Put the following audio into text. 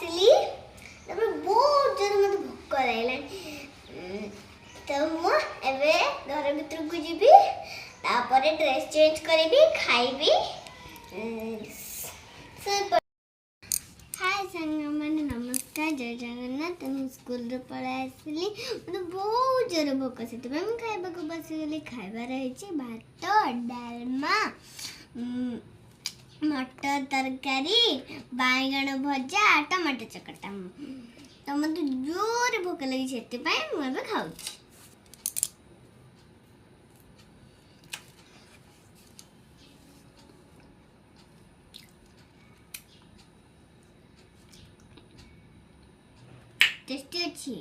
ଆସିଲି ତାପରେ ବହୁତ ଜୋର ମୋତେ ଭୋକ ଲାଗିଲାଣି ତ ମୁଁ ଏବେ ଘର ଭିତରକୁ ଯିବି ତାପରେ ଡ୍ରେସ୍ ଚେଞ୍ଜ କରିବି ଖାଇବି हाय साଙ୍ଗମାନେ नमस्कार जय जगन्नाथ ମୁଁ ସ୍କୁଲରୁ ପଳାଇ ଆସିଲି ମୋତେ ବହୁତ ଜୋର ଭୋକ ସେଥିପାଇଁ ମୁଁ ଖାଇବାକୁ ବସିଗଲି ଖାଇବାର ହେଇଛି ଭାତ ଡାଲମା मटर तरकारी बाइगण भजा टमाटो चकटा तो मत जोर भोक लगी से मुझे खाऊ टेस्टी अच्छी